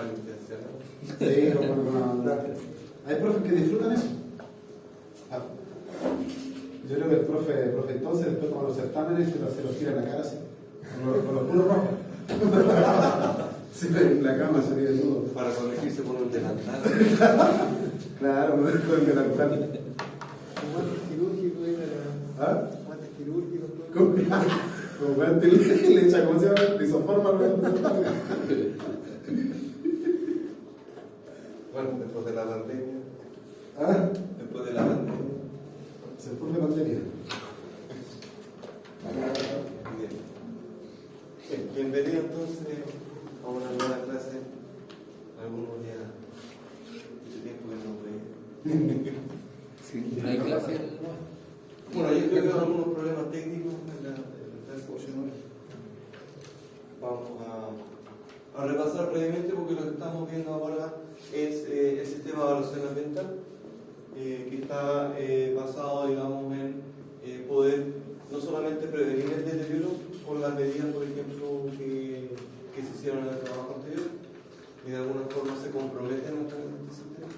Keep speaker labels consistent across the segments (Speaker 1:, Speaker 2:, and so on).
Speaker 1: malintencionado.
Speaker 2: Sí, con la maldad. ¿Hay profes que disfrutan eso? Ah. Yo creo que el profe entonces, después con los certámenes, se los tira en la cara así, con los puros rojos. Sí, en la cama sería desnudo.
Speaker 1: Para corregirse con un delantal.
Speaker 2: Claro, con el delantal.
Speaker 3: Guantes quirúrgicos,
Speaker 2: ¿Ah?
Speaker 3: guantes quirúrgicos.
Speaker 2: Como guante le echa, ¿cómo se llama? Lisoforma.
Speaker 1: Bueno, después de la pandemia.
Speaker 2: ¿Ah?
Speaker 1: Después de la pandemia.
Speaker 2: Se fue de pandemia.
Speaker 1: Bien, bienvenido entonces a una nueva clase. Algunos ya hace tiempo que no veía.
Speaker 4: Sí, no hay clase.
Speaker 1: Bueno, yo creo que hay algunos problemas técnicos en la clase. Vamos a repasar brevemente porque lo que estamos viendo ahora es el sistema de evaluación ambiental, que está basado, digamos, en poder no solamente prevenir el deterioro por las medidas, por ejemplo, que se hicieron en el trabajo anterior, y de alguna forma se comprometen a través de este sistema,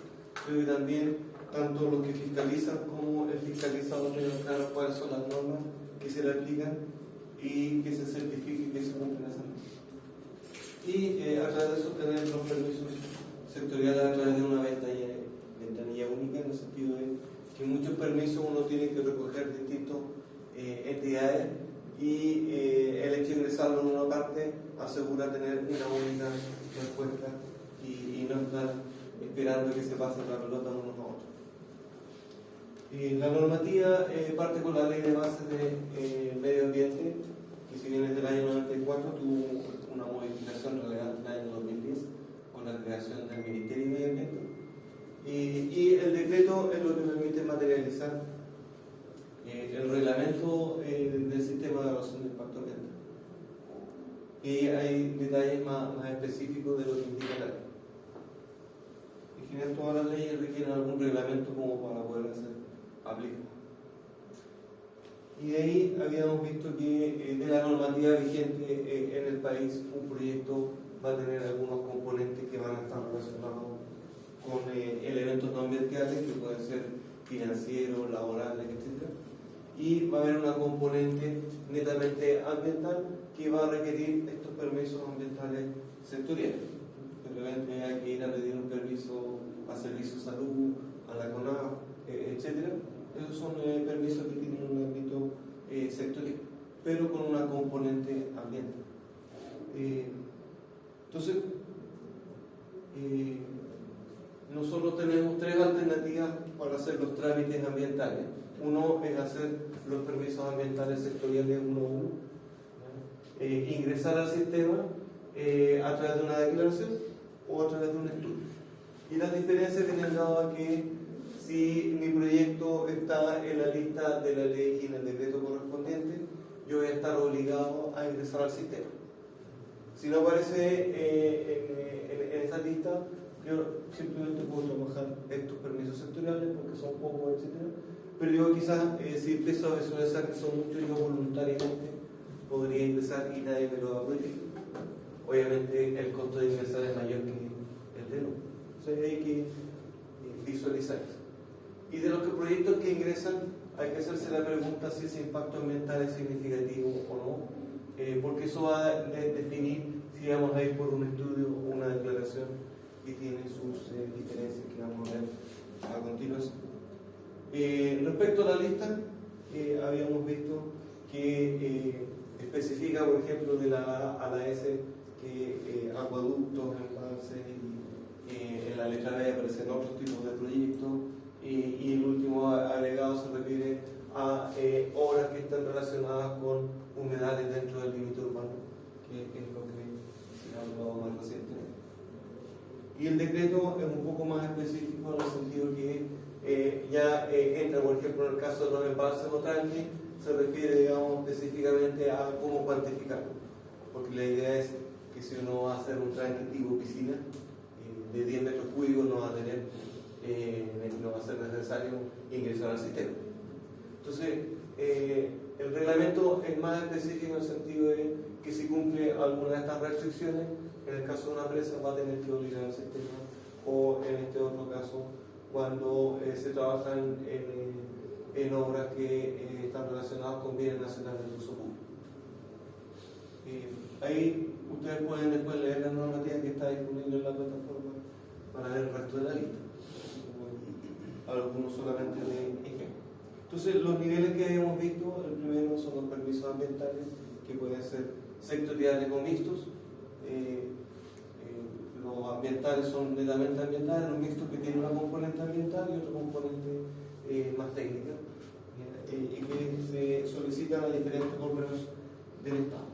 Speaker 1: pero también tanto los que fiscalizan como el fiscalizador tengan claro cuáles son las normas que se le aplican y que se certifique que se cumplen esas normas. Y a través de eso tener los permisos sectoriales a través de una ventanilla única, en el sentido de que muchos permisos uno tiene que recoger distintas entidades y el hecho de ingresarlo en una parte asegura tener una única respuesta y no estar esperando que se pase la pelota unos a otros. La normativa parte con la ley de base de medio ambiente, que si bien es del año 94, tuvo una modificación relevante en el año 2010 con la creación del Ministerio de Medio Ambiente. Y el decreto es lo que permite materializar el reglamento del sistema de evaluación de impacto ambiental. Y hay detalles más específicos de lo que indica la ley. En general, todas las leyes requieren algún reglamento como para poder ser aplicadas. Y de ahí habíamos visto que de la normativa vigente en el país, un proyecto va a tener algunos componentes que van a estar relacionados con elementos no ambientales, que pueden ser financieros, laborales, etc. Y va a haber una componente netamente ambiental que va a requerir estos permisos ambientales sectoriales. De repente hay que ir a pedir un permiso a Servicios de Salud, a la CONAF, etc. Esos son permisos que tienen un ámbito sectorial, pero con una componente ambiental. Entonces, nosotros tenemos tres alternativas para hacer los trámites ambientales. Uno es hacer los permisos ambientales sectoriales uno a uno, ingresar al sistema a través de una declaración o a través de un estudio. Y las diferencias vienen dadas a que si mi proyecto está en la lista de la ley y en el decreto correspondiente, yo voy a estar obligado a ingresar al sistema. Si no aparece en esa lista, yo simplemente puedo trabajar estos permisos sectoriales porque son pocos, etc. Pero yo quizás, si empiezo a visualizar que son muchos, yo voluntariamente podría ingresar y nadie me lo va a prohibir. Obviamente el costo de ingresar es mayor que el de no. Entonces hay que visualizar eso. Y de los proyectos que ingresan, hay que hacerse la pregunta si ese impacto ambiental es significativo o no, porque eso va a definir si vamos a ir por un estudio o una declaración que tiene sus diferencias que vamos a ver a continuación. Respecto a la lista, habíamos visto que especifica, por ejemplo, de la A a la S, que acueductos, embalses, y en la letra B aparecen otros tipos de proyectos, y el último agregado se refiere a obras que están relacionadas con humedales dentro del límite urbano, que es lo que se ha hablado más recientemente. Y el decreto es un poco más específico en el sentido que ya entra, por ejemplo, en el caso de los embalses o tranques, se refiere, digamos, específicamente a cómo cuantificarlo, porque la idea es que si uno va a hacer un tranque tipo piscina de 10 metros cúbicos, no va a ser necesario ingresar al sistema. Entonces, el reglamento es más específico en el sentido de que si cumple alguna de estas restricciones, en el caso de una presa va a tener que obligar al sistema, o en este otro caso, cuando se trabajan en obras que están relacionadas con bienes nacionales de uso público. Ahí ustedes pueden después leer la normativa que está disponible en la plataforma para ver el resto de la lista. Algunos solamente de ejemplo. Entonces, los niveles que hemos visto, el primero son los permisos ambientales, que pueden ser sectoriales o mixtos. Los ambientales son netamente ambientales, los mixtos que tienen una componente ambiental y otro componente más técnica, y que se solicitan a diferentes órganos del Estado.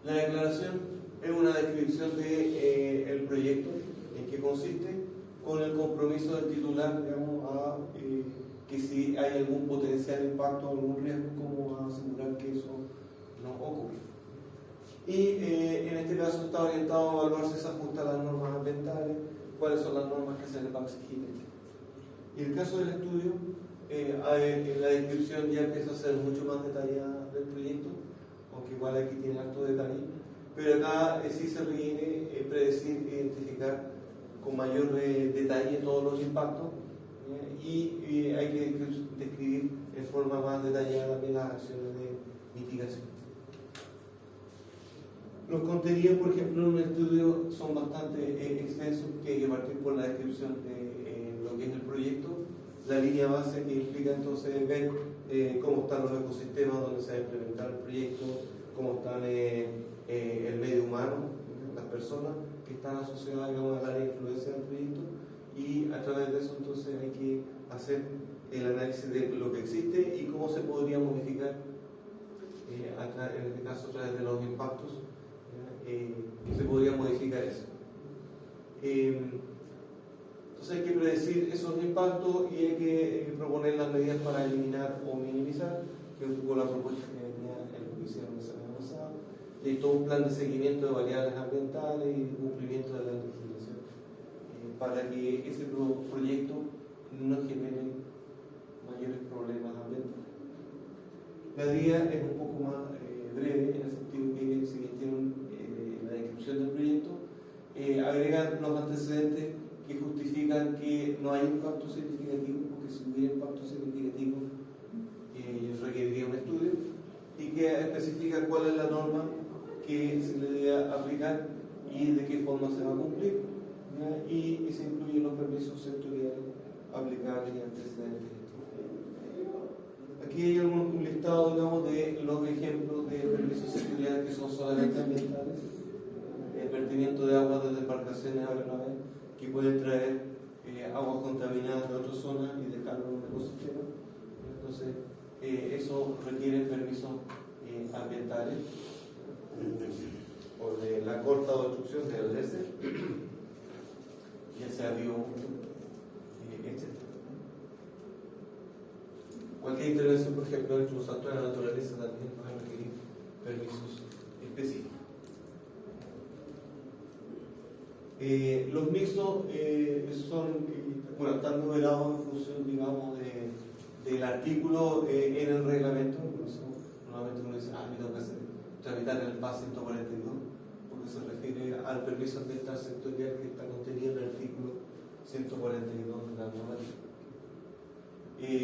Speaker 1: La declaración es una descripción del proyecto, en qué consiste, con el compromiso del titular, digamos, a que si hay algún potencial impacto o algún riesgo, cómo va a asegurar que eso no ocurra. Y en este caso está orientado a evaluar si se ajusta a las normas ambientales, cuáles son las normas que se les va a exigir. Y en el caso del estudio, en la descripción ya empieza a ser mucho más detallada del proyecto, aunque igual aquí tiene harto detalle, pero acá sí se requiere predecir e identificar con mayor detalle todos los impactos, y hay que describir en forma más detallada también las acciones de mitigación. Los contenidos, por ejemplo, en un estudio son bastante extensos, que hay que partir por la descripción de lo que es el proyecto, la línea base que implica entonces ver cómo están los ecosistemas donde se va a implementar el proyecto, cómo están el medio humano, las personas que están asociadas, digamos, al área de influencia del proyecto, y a través de eso entonces hay que hacer el análisis de lo que existe y cómo se podría modificar, en este caso a través de los impactos, se podría modificar eso. Entonces hay que predecir esos impactos y hay que proponer las medidas para eliminar o minimizar, que es un poco la propuesta que venía en lo que hicieron la semana pasada. Y hay todo un plan de seguimiento de variables ambientales y de cumplimiento de la legislación, para que ese proyecto no genere mayores problemas ambientales. La guía es un poco más breve, en el sentido que si bien tienen la descripción del proyecto, agregan los antecedentes que justifican que no hay impacto significativo, porque si hubiera impacto significativo requeriría un estudio, y que especifica cuál es la norma que se le debe aplicar y de qué forma se va a cumplir, y se incluyen los permisos sectoriales aplicables y antecedentes. Aquí hay un listado, digamos, de los ejemplos de permisos sectoriales que son solamente ambientales, el vertimiento de aguas desde embarcaciones aeronaves que pueden traer aguas contaminadas de otras zonas y dejarlo en un ecosistema. Entonces, eso requiere permisos ambientales, o de la corta destrucción del desert, ya sea bio, etc. Cualquier intervención, por ejemplo, dentro de un santuario de la naturaleza también va a requerir permisos específicos. Los mixtos están numerados en función, digamos, del artículo en el reglamento. Por eso normalmente uno dice, me tengo que tramitar el PAS 142, porque se refiere al permiso ambiental sectorial que está contenido en el artículo 142 de la normativa. Aquí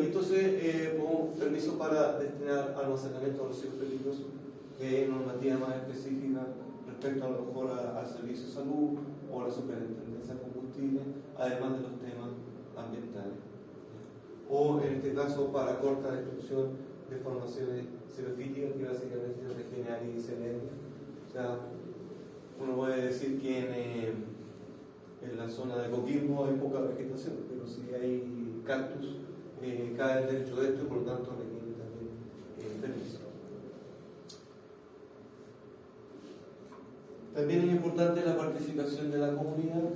Speaker 1: entonces pongo permiso para destinar almacenamiento de residuos peligrosos, que es normativa más específica respecto a lo mejor al servicio de salud o a la superintendencia de combustible, además de los temas ambientales. O en este caso para corta destrucción de formaciones xerofíticas, que básicamente es regenerar y selenia. O sea, uno puede decir que en la zona de Coquimbo hay poca vegetación, pero si hay cactus, caen dentro de esto y por lo tanto requieren también permiso. También es importante la participación de la comunidad,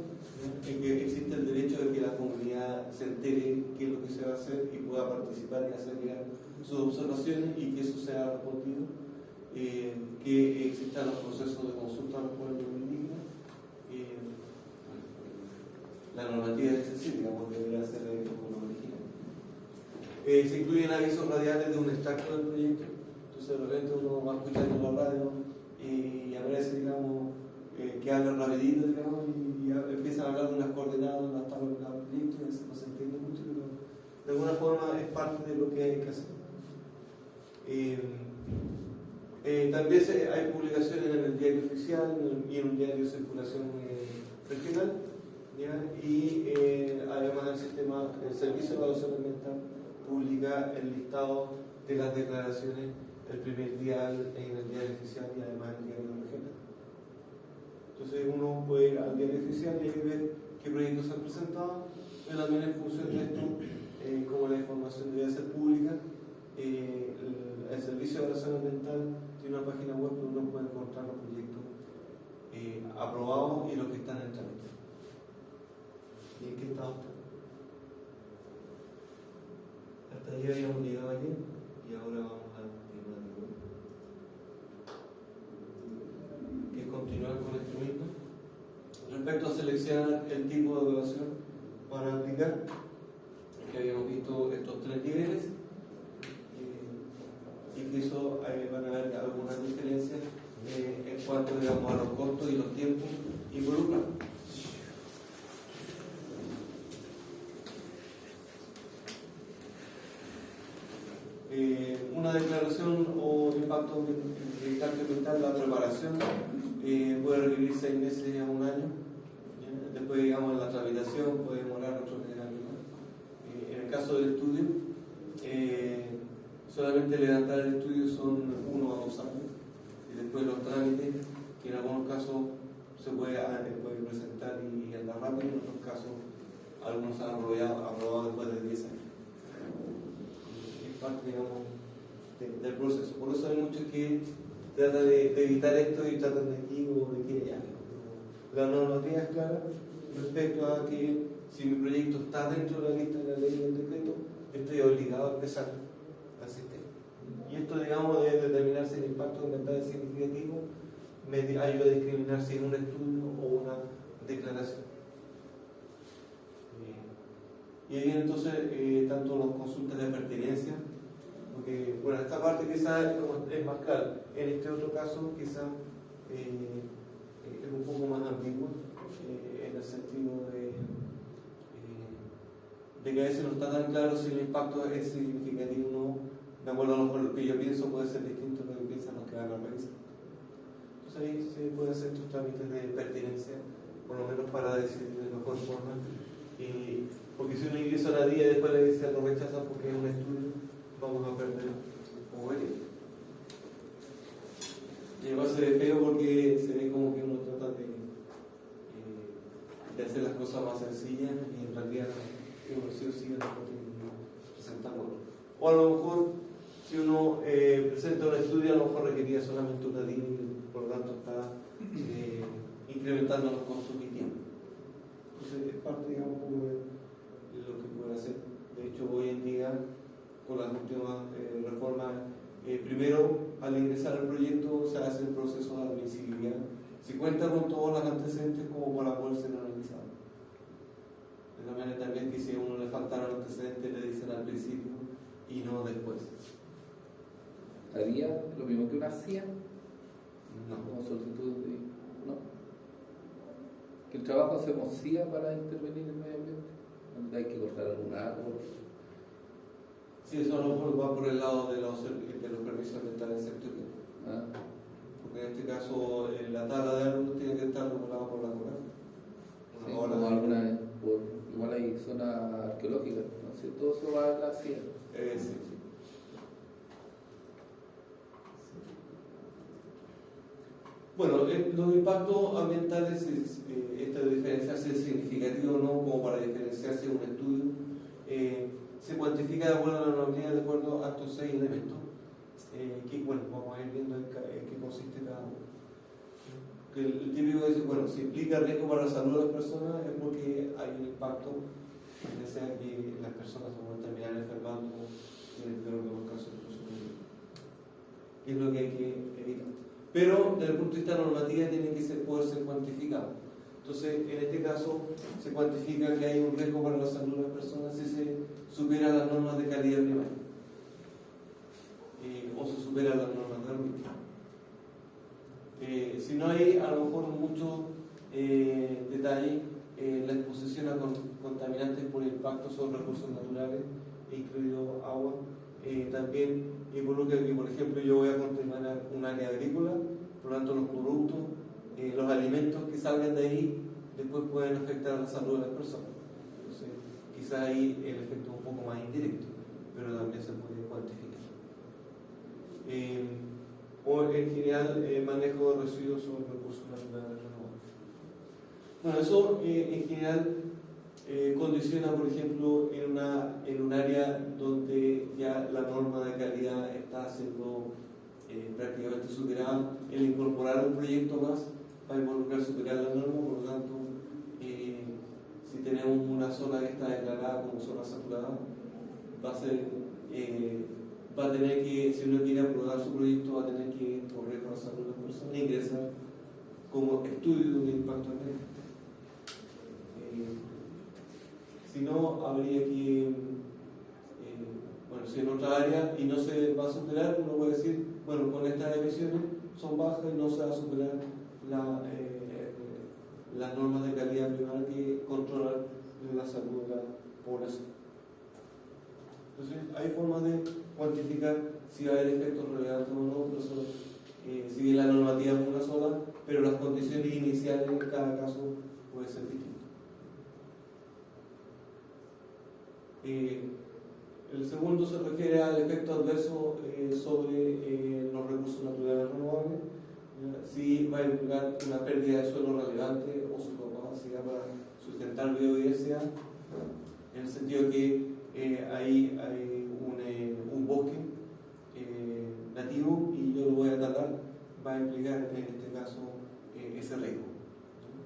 Speaker 1: en que existe el derecho de que la comunidad se entere qué es lo que se va a hacer y pueda participar y hacer llegar sus observaciones y que eso sea respondido, que existan los procesos de consulta a los pueblos indígenas. La normativa es accesible, porque debería ser como original. Se incluyen avisos radiales de un extracto del proyecto, entonces de repente uno va escuchando en la radio y aparece, digamos, que hablan rapidito, digamos, y empiezan a hablar de unas coordenadas, unas tablas de proyecto, y eso no se entiende mucho, pero de alguna forma es parte de lo que hay que hacer. También hay publicaciones en el diario oficial y en un diario de circulación regional, ¿ya? Y además el Servicio de Evaluación Ambiental publica el listado de las declaraciones el primer día en el diario oficial y además en el diario regional. Entonces uno puede ir al diario oficial y ver qué proyectos se han presentado, pero también en función de esto, como la información debe ser pública, el Servicio de Evaluación Ambiental tiene una página web donde uno puede encontrar los proyectos aprobados y los que están en trámite. ¿Y en qué estado están? Hasta ahí habíamos llegado ayer y ahora vamos al tema de hoy, que es continuar con esto mismo. Respecto a seleccionar el tipo de evaluación para aplicar, que habíamos visto estos 3 niveles, incluso van a haber algunas diferencias en cuanto, digamos, a los costos y los tiempos involucrados. Una declaración o impacto ambiental, la preparación puede requerir 6 meses a 1 año. Después, digamos, la tramitación puede demorar otro año más. En el caso del estudio, solamente levantar el estudio son 1 a 2 años, y después los trámites, que en algunos casos se puede presentar y andar rápido, en otros casos algunos se han aprobado después de 10 años. Es parte, digamos, del proceso. Por eso hay muchos que tratan de evitar esto y tratan de aquí o de aquí allá. La normativa es clara respecto a que si mi proyecto está dentro de la lista de la ley del decreto, estoy obligado a empezar al sistema. Y esto, digamos, debe determinar si el impacto ambiental es significativo, me ayuda a discriminar si es un estudio o una declaración. Y ahí entonces, tanto las consultas de pertinencia, porque, bueno, esta parte quizás es más clara, en este otro caso quizás es un poco más ambigua, en el sentido de que a veces no está tan claro si el impacto es significativo o no. De acuerdo a lo que yo pienso, puede ser distinto a lo que piensan los que van a revisar. Entonces ahí se puede hacer estos trámites de pertinencia, por lo menos para decidir de mejor forma. Porque si uno ingresa a la DIA y después le dice lo rechaza porque es un estudio, vamos a perder como vería. Y además se ve feo porque se ve como que uno trata de hacer las cosas más sencillas y en realidad uno sí o sí no tiene que presentar otro. O a lo mejor, si uno presenta un estudio, a lo mejor requería solamente una DIA y por lo tanto está incrementando los costos y tiempo. Entonces es parte, digamos, de lo que puede hacer. De hecho, hoy en día, con las últimas reformas, primero al ingresar al proyecto se hace el proceso de admisibilidad, si cuenta con todos los antecedentes como para poder ser analizado. De la manera también que si a uno le faltaron antecedentes le dicen al principio y no después.
Speaker 4: ¿Haría lo mismo que una CIA?
Speaker 1: No.
Speaker 4: Como solicitud de... ¿No? ¿Que el trabajo hacemos CIA para intervenir en el medio ambiente? ¿Donde hay que cortar algún árbol?
Speaker 1: Sí, eso a lo mejor va por el lado de los permisos ambientales sectoriales. Porque en este caso la tala de árboles tiene que estar regulada por la CONAF.
Speaker 4: Sí, como alguna, igual hay zonas arqueológicas, ¿no? Si todo eso va a la CIA.
Speaker 1: Sí. Bueno, los impactos ambientales, esta diferencia si es significativo o no, como para diferenciarse de un estudio, se cuantifica de acuerdo a la normativa, de acuerdo a estos 6 elementos, que, bueno, vamos a ir viendo en qué consiste cada uno. Que el típico dice, bueno, si implica riesgo para la salud de las personas es porque hay un impacto, ya sea que las personas se van a terminar enfermando, en el peor de los casos, que es lo que hay que evitar. Pero desde el punto de vista normativo tiene que poder ser cuantificado. Entonces, en este caso, se cuantifica que hay un riesgo para la salud de las personas si se supera las normas de calidad primaria o se superan las normas de ámbito. Si no hay a lo mejor mucho detalle, la exposición a contaminantes por impacto sobre recursos naturales, incluido agua, también involucra que, por ejemplo, yo voy a contaminar un área agrícola, por lo tanto los productos, los alimentos que salgan de ahí, después pueden afectar a la salud de las personas. Entonces, quizá ahí el efecto es un poco más indirecto, pero también se puede cuantificar. O en general, manejo de residuos sobre recursos naturales renovables. Bueno, eso en general condiciona, por ejemplo, en un área donde ya la norma de calidad está siendo prácticamente superada. El incorporar un proyecto más va a involucrar superar la norma, por lo tanto, si tenemos una zona que está declarada como zona saturada, va a tener que, si uno quiere aprobar su proyecto, va a tener que correr con la salud de las personas e ingresar como estudio de impacto ambiental. Si no, habría que, bueno, si en otra área y no se va a superar, uno puede decir, bueno, con estas emisiones son bajas y no se va a superar las normas de calidad privada que controlan la salud de la población. Entonces, hay formas de cuantificar si va a haber efectos relevantes o no, pero eso, si bien la normativa es una sola, pero las condiciones iniciales en cada caso pueden ser distintas. El segundo se refiere al efecto adverso sobre los recursos naturales renovables, si va a implicar una pérdida de suelo relevante o su capacidad para sustentar biodiversidad, en el sentido que ahí hay un bosque nativo y yo lo voy a talar, va a implicar en este caso ese riesgo,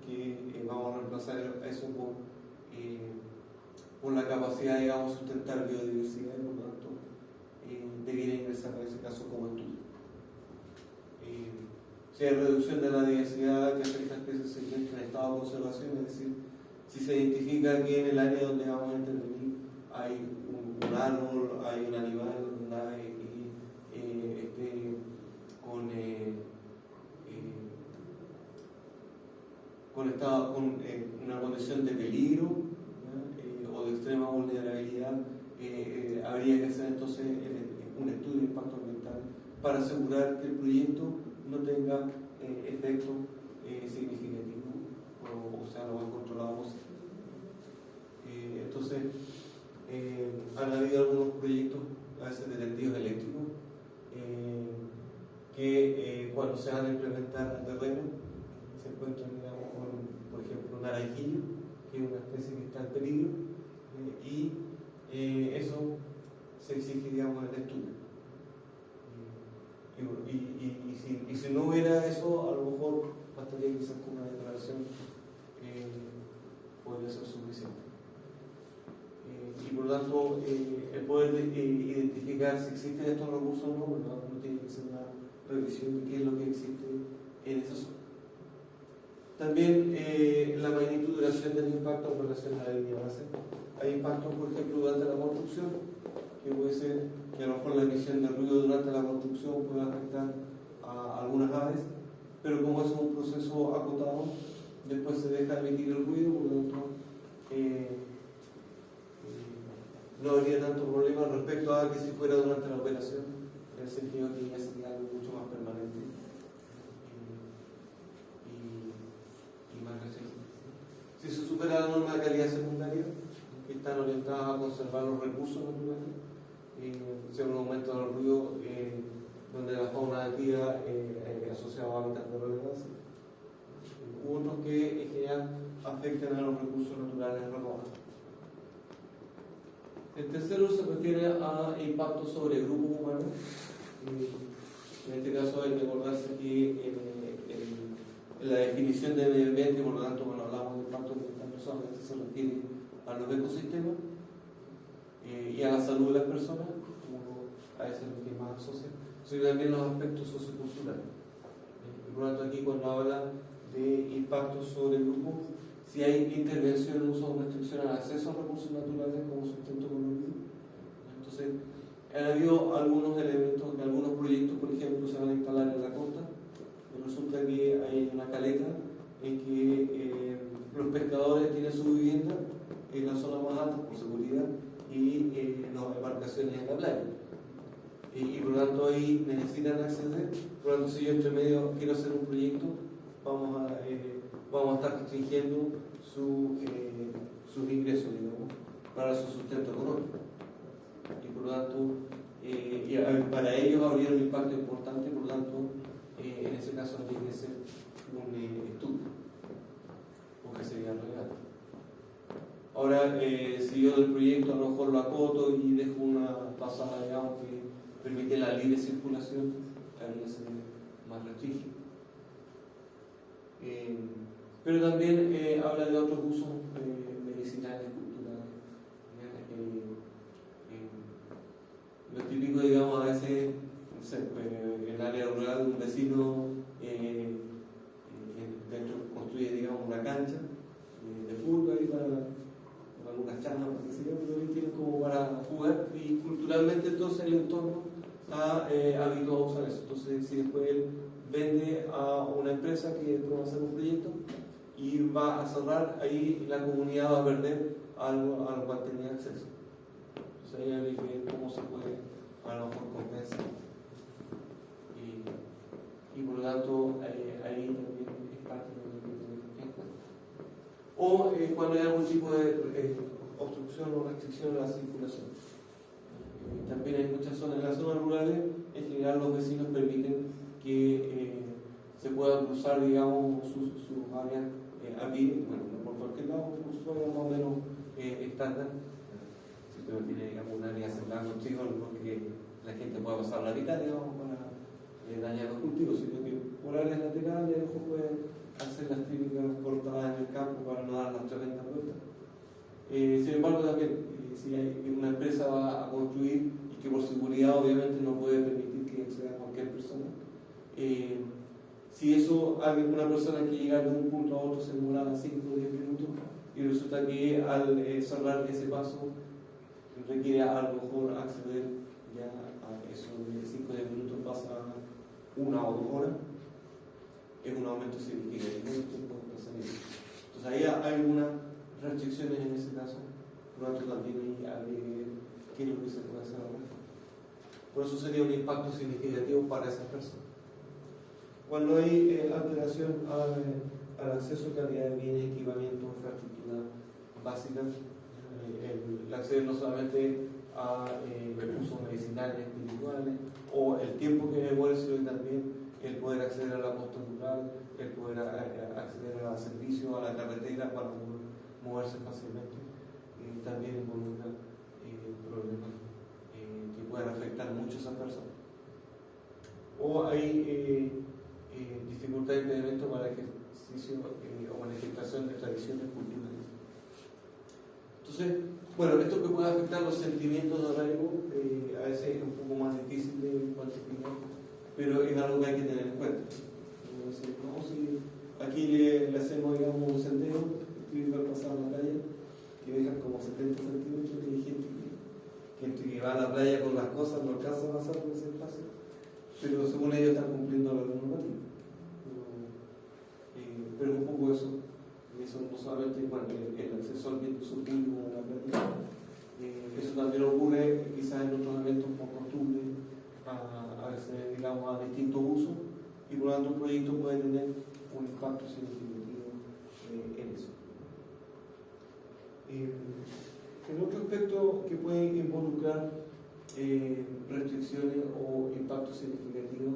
Speaker 1: que vamos a reemplazar eso por la capacidad, digamos, de sustentar biodiversidad y por lo tanto debiera ingresar en ese caso como estudio. Si hay reducción de la diversidad que afecta a especies se encuentra en estado de conservación, es decir, si se identifica que en el área donde vamos a intervenir hay un árbol, hay un animal, un ave y esté con una condición de peligro o de extrema vulnerabilidad, habría que hacer entonces un estudio de impacto ambiental para asegurar que el proyecto no tenga efectos significativos o sea lo más controlado posible. Entonces, han habido algunos proyectos, a veces de tendidos eléctricos, que cuando se van a implementar al terreno se encuentran, digamos, con, por ejemplo, un naranjillo, que es una especie que está en peligro, y eso se exige, digamos, en el estudio. Y si no hubiera eso, a lo mejor bastaría quizás con una declaración, podría ser suficiente. Y por lo tanto, el poder identificar si existen estos recursos o no, por lo tanto, no tiene que ser una revisión de qué es lo que existe en esa zona. También la magnitud y duración del impacto en relación a la línea base. Hay impactos, por ejemplo, durante la construcción, que puede ser que a lo mejor la emisión de ruido durante la construcción puede afectar a algunas aves, pero como es un proceso acotado, después se deja de emitir el ruido, por lo tanto no habría tanto problema respecto a que si fuera durante la operación, en el sentido que ya sería algo mucho más permanente y más reciente. Si se supera la norma de calidad secundaria, que están orientadas a conservar los recursos naturales, sea un aumento del ruido donde la fauna nativa asociada a hábitats de relevancia, otros que en general afecten a los recursos naturales renovables. El tercero se refiere a impactos sobre grupos humanos. En este caso hay que recordarse que en la definición de medio ambiente, por lo tanto, cuando hablamos de impacto ambiental, no solamente se refiere a los ecosistemas y a la salud de las personas, como a veces lo que más asocia, sino también los aspectos socioculturales. Por lo tanto, aquí cuando habla de impactos sobre el grupo, si hay intervención, uso o restricción al acceso a recursos naturales como sustento económico. Entonces, han habido algunos elementos, algunos proyectos, por ejemplo, se van a instalar en la costa, en resulta que hay una caleta en que los pescadores tienen su vivienda en la zona más alta por seguridad y las embarcaciones en la playa. Y por lo tanto ahí necesitan acceder. Por lo tanto, si yo entre medio quiero hacer un proyecto, vamos a estar restringiendo sus ingresos, digamos, para su sustento económico. Y por lo tanto, para ellos habría un impacto importante. Por lo tanto, en ese caso habría que hacer un estudio, porque sería relevante. Ahora, si yo del proyecto a lo mejor lo acoto y dejo una pasada, digamos, que permite la libre circulación, ahí ya se más restringido. Pero también habla de otros usos medicinales, culturales. Lo típico, digamos, a veces, no sé, en el área rural, un vecino dentro construye, digamos, una cancha de fútbol y para algunas charlas, pero ahí tienen como para jugar, y culturalmente entonces el entorno está habituado a usar eso. Entonces, si después él vende a una empresa que va a hacer un proyecto y va a cerrar, ahí la comunidad va a perder algo a lo cual tenía acceso. Entonces ahí hay que ver cómo se puede a lo mejor compensar. Y por lo tanto, ahí también es parte de lo que tenemos en cuenta. O cuando hay algún tipo de obstrucción o restricción a la circulación. También hay muchas zonas, en las zonas rurales, en general los vecinos permiten que se puedan cruzar, digamos, sus áreas a pie, bueno, no por cualquier lado, por su área más o menos estándar. Si usted no tiene, digamos, un área cerrada con chicos, porque la gente puede pasar la mitad, digamos, para dañar los cultivos, sino que por áreas laterales, a lo mejor puede hacer las típicas cortadas en el campo para no dar las tremendas vueltas. Sin embargo, también, si hay una empresa va a construir y que por seguridad obviamente no puede permitir que acceda cualquier persona, si eso, una persona que llega de un punto a otro se demora 5 o 10 minutos y resulta que al cerrar ese paso requiere a lo mejor acceder ya a eso de 5 o 10 minutos, pasa 1 o 2 horas, es un aumento significativo del tiempo de desplazamiento. Entonces ahí hay algunas restricciones en ese caso, por lo tanto también habría que ver qué es lo que se puede hacer ahora. Por eso sería un impacto significativo para esas personas. Cuando hay alteración al acceso a calidad de bienes, equipamiento, infraestructura básica, el acceso no solamente a usos medicinales, espirituales, o el tiempo que demore, sino también el poder acceder a la costa rural, el poder acceder a servicios, a la carretera para moverse fácilmente, también involucra problemas que pueden afectar mucho a esas personas. O hay dificultad de impedimento para el ejercicio o manifestación de tradiciones culturales. Entonces, bueno, esto que puede afectar los sentimientos de arraigo, a veces es un poco más difícil de cuantificar, pero es algo que hay que tener en cuenta. Entonces, ¿no? Si aquí le hacemos, digamos, un sendero, estoy pasar la playa, que dejan como 70 centímetros, y hay gente que va a la playa con las cosas, no alcanza a pasar por ese espacio, pero según ellos están cumpliendo la normativa. Pero un poco eso no solamente el acceso al bien público a la playa, eso también ocurre quizás en otros eventos por costumbre, a veces, digamos, a distintos usos, y por lo tanto un proyecto puede tener un impacto significativo en eso. El otro aspecto que puede involucrar restricciones o impactos significativos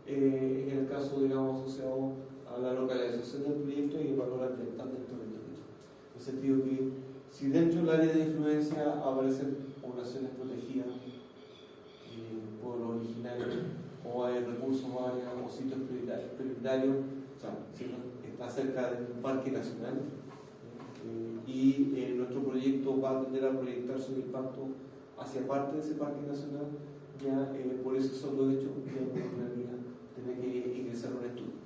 Speaker 1: en el caso, digamos, asociado a la localización del proyecto y el valor ambiental dentro del proyecto. En el sentido que si dentro del área de influencia aparecen poblaciones protegidas, pueblos originarios, o hay recursos áreas o sitios prioritarios, o sea, si está cerca de un parque nacional, y nuestro proyecto va a tender a proyectar su impacto hacia parte de ese parque nacional, ya por ese solo hecho ya involucraría tener que ingresar a un estudio.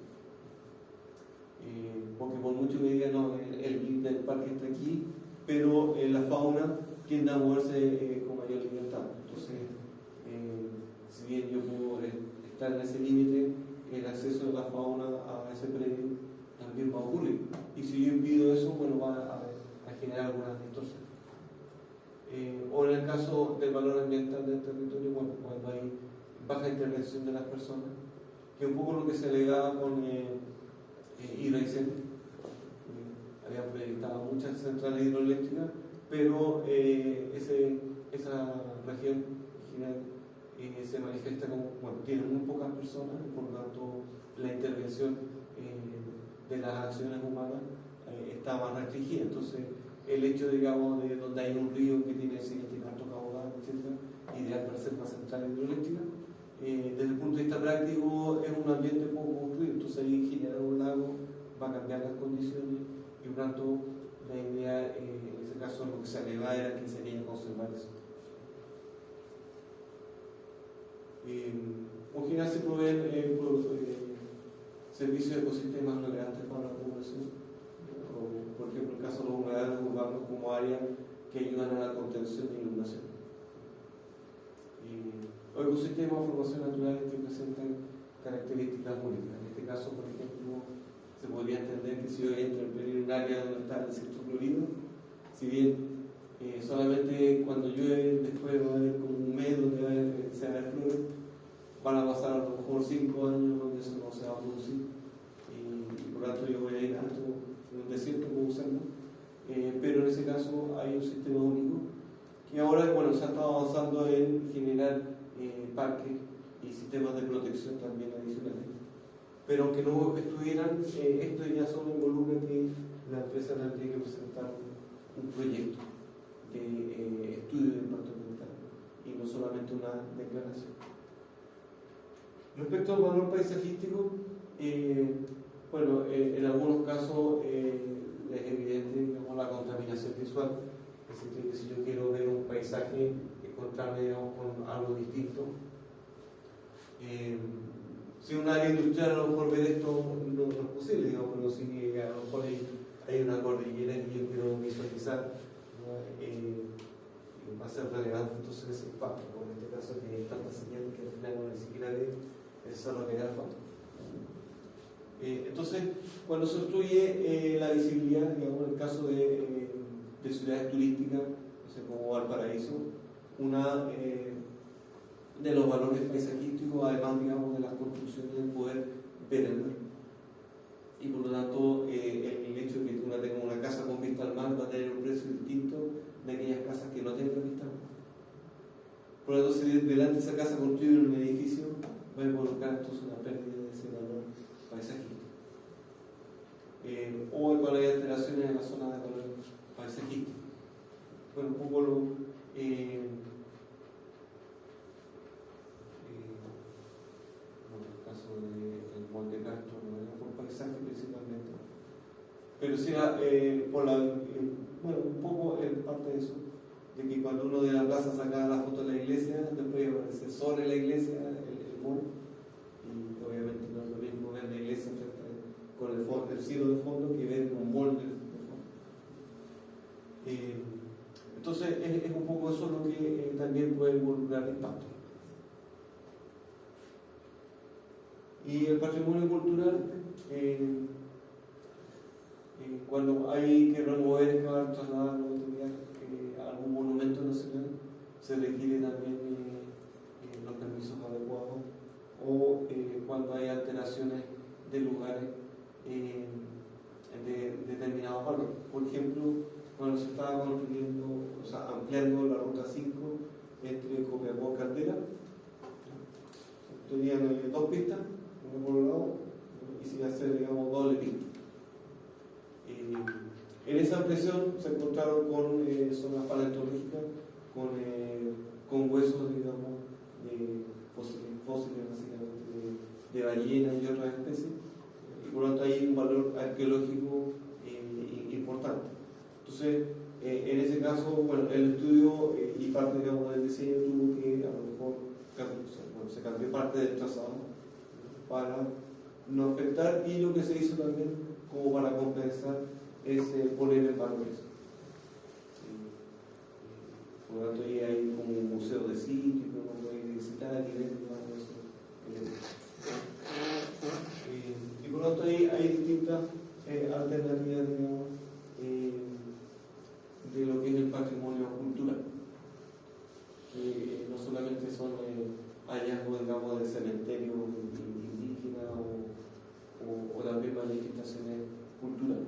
Speaker 1: Porque por mucho que digan, no, el límite del parque está aquí, pero la fauna tiende a moverse con mayor libertad. Entonces, si bien yo puedo estar en ese límite, el acceso de la fauna a ese predio también va a ocurrir. Y si yo impido eso, bueno, va a generar algunas distorsiones. O en el caso del valor ambiental del territorio, bueno, cuando hay baja intervención de las personas, que es un poco lo que se alegaba con Hidroicentro. Habían proyectado muchas centrales hidroeléctricas, pero esa región en general se manifiesta como, bueno, tiene muy pocas personas, y por lo tanto la intervención de las acciones humanas está más restringida. Entonces, el hecho, digamos, de donde hay un río que tiene siguiente alto caudal, etc., ideal para hacer una central hidroeléctrica, desde el punto de vista práctico es un ambiente poco construido, entonces ahí generar un lago va a cambiar las condiciones y por tanto la idea en ese caso lo que se alegaba era que se quería conservar eso. En general se proveen servicios de ecosistemas relevantes para la población, o por ejemplo el caso de los humedales urbanos como áreas que ayudan a la contención de inundación. Los ecosistemas o formaciones naturales que presentan características únicas. En este caso, por ejemplo, se podría entender que si yo entro en un área donde está el desierto florido, si bien solamente cuando llueve después va a haber como un mes donde se va a ver flores, van a pasar a lo mejor 5 años donde eso no se va a producir y por lo tanto yo voy a ir alto en un desierto puedo usarlo, pero en ese caso hay un sistema único que ahora, bueno, se ha estado avanzando en generar parques y sistemas de protección también adicionales. Pero aunque no estuvieran, esto ya solo involucra que la empresa tendría que presentar un proyecto de estudio de impacto ambiental y no solamente una declaración. Respecto al valor paisajístico, bueno, en algunos casos es evidente, digamos, la contaminación visual. Es decir, que si yo quiero ver un paisaje, encontrarme, digamos, con algo distinto. Si un área industrial a lo mejor ver esto no es posible, digamos, pero si a lo mejor hay una cordillera que yo quiero visualizar, ¿no? Va a ser relevante entonces ese impacto, como en este caso que hay tantas señales que al final no ni siquiera ve el cerro que da foto. Entonces, cuando se obstruye la visibilidad, digamos, en el caso de ciudades turísticas, no sé, como Valparaíso, una de los valores paisajísticos, además, digamos, de las construcciones, es poder ver el mar. Y por lo tanto, el hecho de que uno tenga una casa con vista al mar va a tener un precio distinto de aquellas casas que no tengan vista al mar. Por lo tanto, si delante de esa casa construyen un edificio, va a involucrar entonces una pérdida de ese valor paisajístico. O cuando hay alteraciones en la zona de valor paisajístico. Bueno, un poco el caso del Monte Castro, no era por paisaje principalmente, pero sí era bueno, un poco en parte de eso, de que cuando uno de la plaza sacaba la foto de la iglesia, después iba a aparecer sobre la iglesia el muro, y obviamente no es lo mismo ver la iglesia con el cielo de fondo que ver un molde de fondo. Entonces es un poco eso lo que también puede involucrar impacto. Y el patrimonio cultural, cuando hay que remover, excavar, trasladar a algún monumento nacional, se requiere también los permisos adecuados, o cuando hay alteraciones de lugares de determinados valores. Por ejemplo, cuando se estaba construyendo, o sea, ampliando la ruta 5 entre Copiapó y Caldera, tenían 2 pistas, una por un lado, y se iba a hacer, digamos, doble pista. En esa ampliación se encontraron con zonas paleontológicas, con huesos, digamos, de fósiles básicamente, de ballenas y otras especies, y por lo tanto hay un valor arqueológico importante. Entonces, en ese caso, bueno, el estudio y parte, digamos, del diseño tuvo que, a lo mejor, se cambió parte del trazado para no afectar, y lo que se hizo también como para compensar es poner en valor eso. Por lo tanto, ahí hay como un museo de sitio que uno puede visitar y ver todo eso. alternativas, digamos, de lo que es el patrimonio cultural. No solamente son hallazgos, digamos, de cementerios indígenas o también manifestaciones culturales.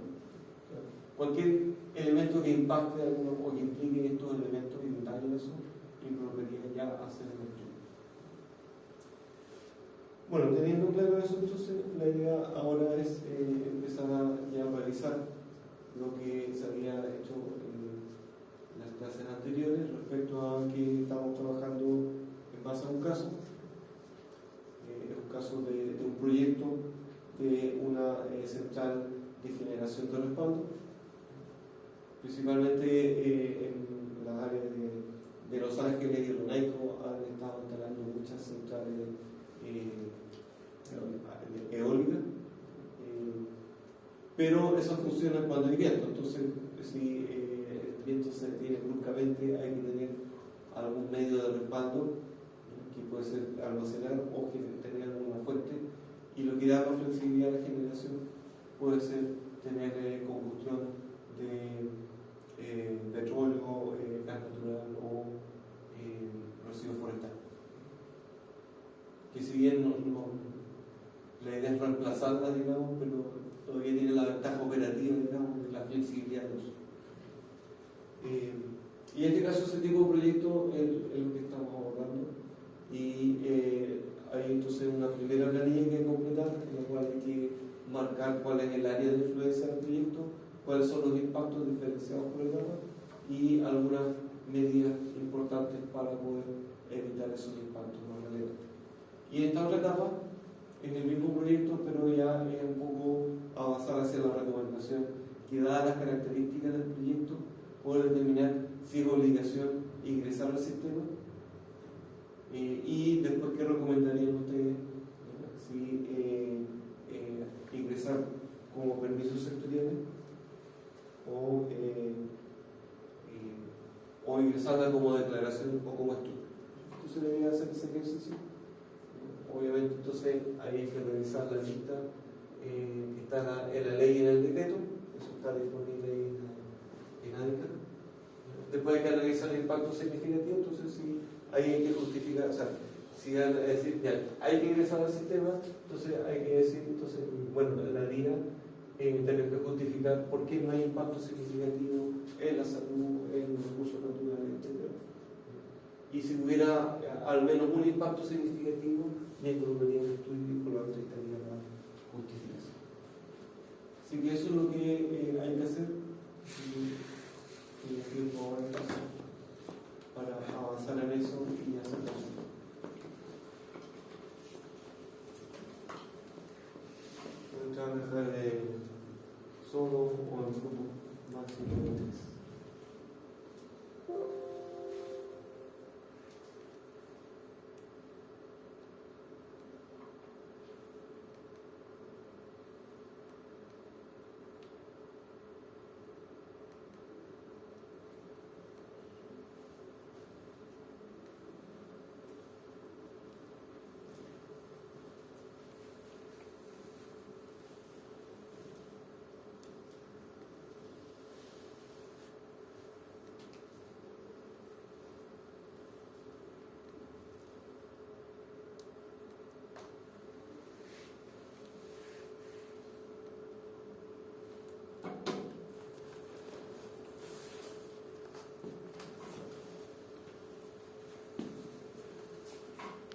Speaker 1: Cualquier elemento que impacte o que implique estos elementos y detalles de eso, implicaría ya hacer el estudio. Bueno, teniendo claro eso, entonces la idea ahora es empezar ya a realizar lo que se había hecho en las clases anteriores respecto a que estamos trabajando en base a un caso. Es un caso de un proyecto de una central de generación de respaldo, principalmente en las áreas de Los Ángeles y Ronaico han estado instalando muchas centrales eólicas, pero eso funciona cuando hay viento. Entonces, si el viento se detiene bruscamente, hay que tener algún medio de respaldo, que puede ser almacenar o tener alguna fuente, y lo que da más flexibilidad a la generación puede ser tener combustión de petróleo, gas natural o residuo forestal. Que si bien la idea es reemplazarla, digamos, pero todavía tiene la ventaja operativa, digamos, de la flexibilidad de uso. Y en este caso ese tipo de proyecto es lo que estamos abordando, y hay entonces una primera planilla que hay que completar, en la cual hay que marcar cuál es el área de influencia del proyecto, cuáles son los impactos diferenciados por etapa y algunas medidas importantes para poder evitar esos impactos más relevantes. Y en esta otra etapa, en el mismo proyecto, pero ya es un poco avanzar hacia la recomendación que, dadas las características del proyecto, puede determinar si es obligación ingresar al sistema, y después qué recomendarían ustedes, si ingresar como permisos sectoriales o ingresarla como declaración o como estudio. Entonces la idea es hacer ese ejercicio. Obviamente entonces hay que revisar la lista que está en la ley y en el decreto, eso está disponible en ADICA. Después hay que analizar el impacto significativo, entonces sí, ahí hay que justificar, o sea, si es decir, ya, hay que ingresar al sistema, entonces hay que decir, entonces, bueno, la DIA tener que justificar por qué no hay impacto significativo en la salud, en los recursos naturales, etc. Y si hubiera al menos un impacto significativo, ya involucraría un estudio y por lo tanto estaría la justificación. Así que eso es lo que hay que hacer, y el tiempo ahora es para avanzar en eso y hacer cosas. Voy a dejar solo o en grupo máximo de 3.